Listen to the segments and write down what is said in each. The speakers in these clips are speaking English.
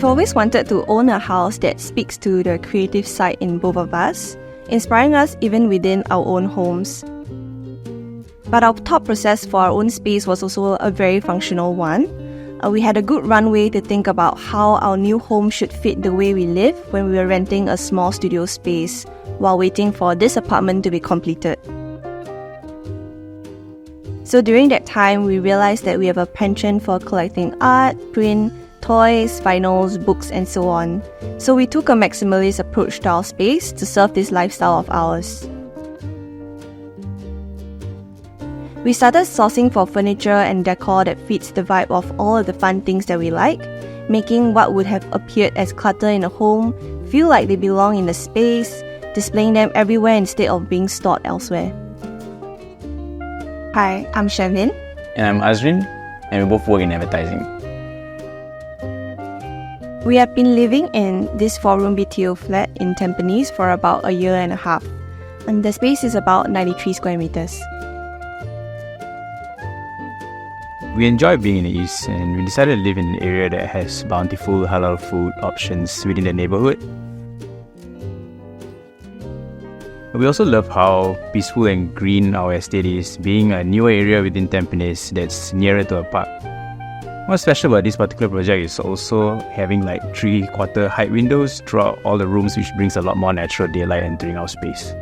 We've always wanted to own a house that speaks to the creative side in both of us, inspiring us even within our own homes. But our thought process for our own space was also a very functional one. We had a good runway to think about how our new home should fit the way we live when we were renting a small studio space while waiting for this apartment to be completed. So during that time, we realized that we have a penchant for collecting art, print, toys, vinyls, books, and so on. So we took a maximalist approach to our space to serve this lifestyle of ours. We started sourcing for furniture and decor that fits the vibe of all of the fun things that we like, making what would have appeared as clutter in a home feel like they belong in the space, displaying them everywhere instead of being stored elsewhere. Hi, I'm Shervin. And I'm Adzreen, and we both work in advertising. We have been living in this 4-room BTO flat in Tampines for about a year and a half, and the space is about 93 square meters. We enjoy being in the East, and we decided to live in an area that has bountiful halal food options within the neighborhood. We also love how peaceful and green our estate is, being a newer area within Tampines that's nearer to a park. What's special about this particular project is also having like 3/4 height windows throughout all the rooms, which brings a lot more natural daylight entering our space.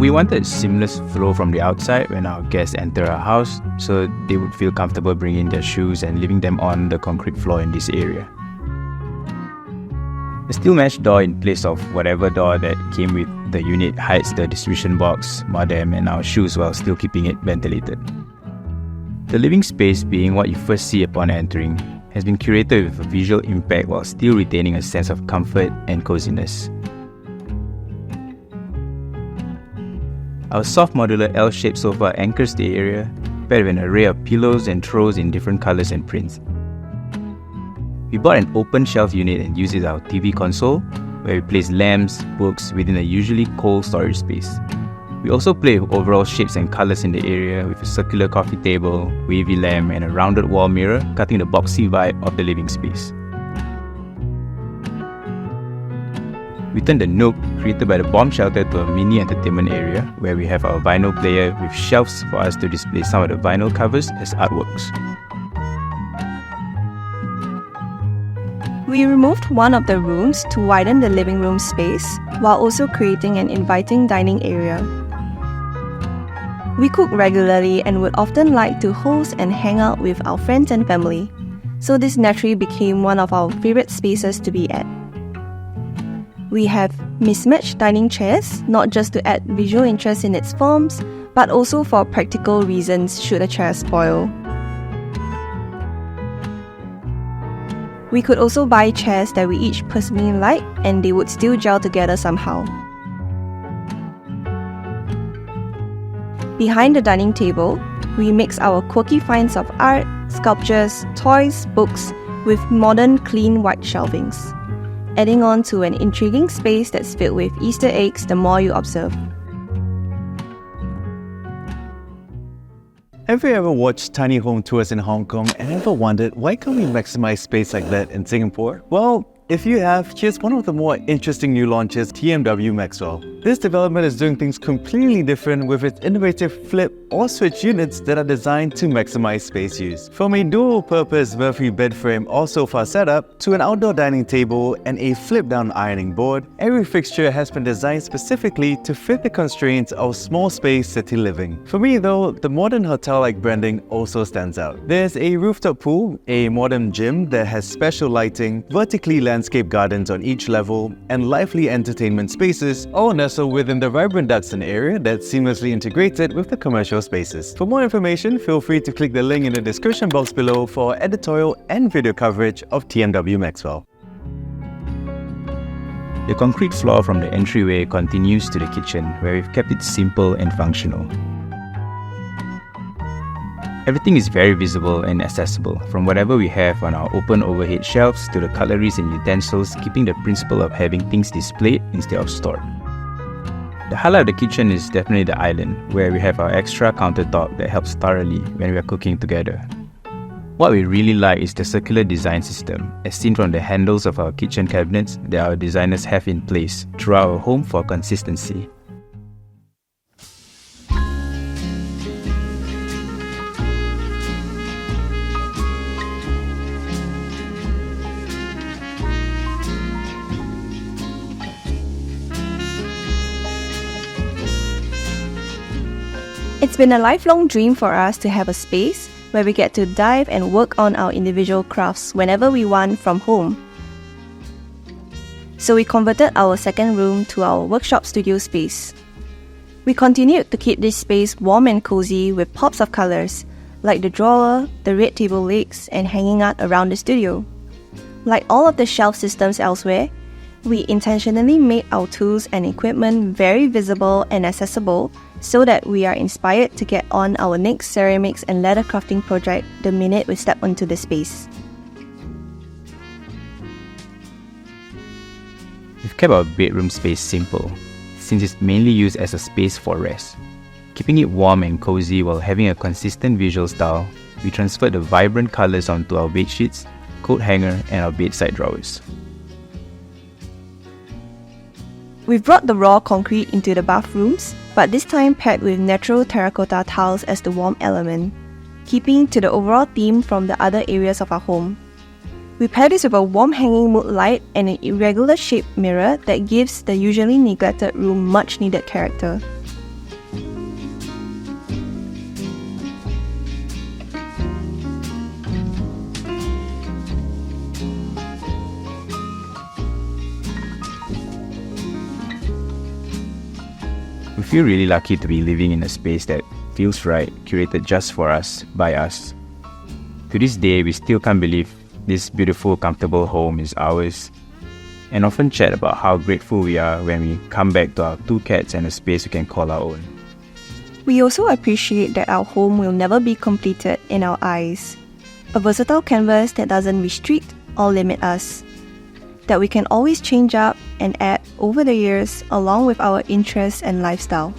We wanted seamless flow from the outside when our guests enter our house, so they would feel comfortable bringing their shoes and leaving them on the concrete floor in this area. A steel mesh door in place of whatever door that came with the unit hides the distribution box, modem, and our shoes while still keeping it ventilated. The living space, being what you first see upon entering, has been curated with a visual impact while still retaining a sense of comfort and coziness. Our soft modular L-shaped sofa anchors the area, paired with an array of pillows and throws in different colors and prints. We bought an open shelf unit and used it as our TV console, where we place lamps, books within a usually cold storage space. We also play with overall shapes and colors in the area with a circular coffee table, wavy lamp, and a rounded wall mirror, cutting the boxy vibe of the living space. We turned the nook created by the bomb shelter to a mini entertainment area where we have our vinyl player with shelves for us to display some of the vinyl covers as artworks. We removed one of the rooms to widen the living room space while also creating an inviting dining area. We cook regularly and would often like to host and hang out with our friends and family, so this naturally became one of our favorite spaces to be at. We have mismatched dining chairs, not just to add visual interest in its forms, but also for practical reasons should a chair spoil. We could also buy chairs that we each personally like, and they would still gel together somehow. Behind the dining table, we mix our quirky finds of art, sculptures, toys, books with modern clean white shelvings, adding on to an intriguing space that's filled with Easter eggs the more you observe. Have you ever watched tiny home tours in Hong Kong and ever wondered why can't we maximize space like that in Singapore? Well, if you have, here's one of the more interesting new launches, TMW Maxwell. This development is doing things completely different with its innovative flip or switch units that are designed to maximize space use. From a dual-purpose Murphy bed frame or sofa setup to an outdoor dining table and a flip-down ironing board, every fixture has been designed specifically to fit the constraints of small space city living. For me though, the modern hotel-like branding also stands out. There's a rooftop pool, a modern gym that has special lighting, vertically landscaped gardens on each level, and lively entertainment spaces, all nestled within the vibrant Dudson area that's seamlessly integrated with the commercial spaces. For more information, feel free to click the link in the description box below for editorial and video coverage of TMW Maxwell. The concrete floor from the entryway continues to the kitchen, where we've kept it simple and functional. Everything is very visible and accessible, from whatever we have on our open overhead shelves to the cutleries and utensils, keeping the principle of having things displayed instead of stored. The highlight of the kitchen is definitely the island, where we have our extra countertop that helps thoroughly when we are cooking together. What we really like is the circular design system, as seen from the handles of our kitchen cabinets that our designers have in place throughout our home for consistency. It's been a lifelong dream for us to have a space where we get to dive and work on our individual crafts whenever we want from home. So we converted our second room to our workshop studio space. We continued to keep this space warm and cozy with pops of colors, like the drawer, the red table legs, and hanging art around the studio. Like all of the shelf systems elsewhere, we intentionally made our tools and equipment very visible and accessible so that we are inspired to get on our next ceramics and leather crafting project the minute we step onto the space. We've kept our bedroom space simple, since it's mainly used as a space for rest. Keeping it warm and cozy while having a consistent visual style, we transferred the vibrant colours onto our bedsheets, coat hanger, and our bedside drawers. We've brought the raw concrete into the bathrooms, but this time paired with natural terracotta tiles as the warm element, keeping to the overall theme from the other areas of our home. We pair this with a warm hanging mood light and an irregular shaped mirror that gives the usually neglected room much needed character. We feel really lucky to be living in a space that feels right, curated just for us, by us. To this day, we still can't believe this beautiful, comfortable home is ours, and often chat about how grateful we are when we come back to our 2 cats and a space we can call our own. We also appreciate that our home will never be completed in our eyes. A versatile canvas that doesn't restrict or limit us. That we can always change up and add over the years along with our interests and lifestyle.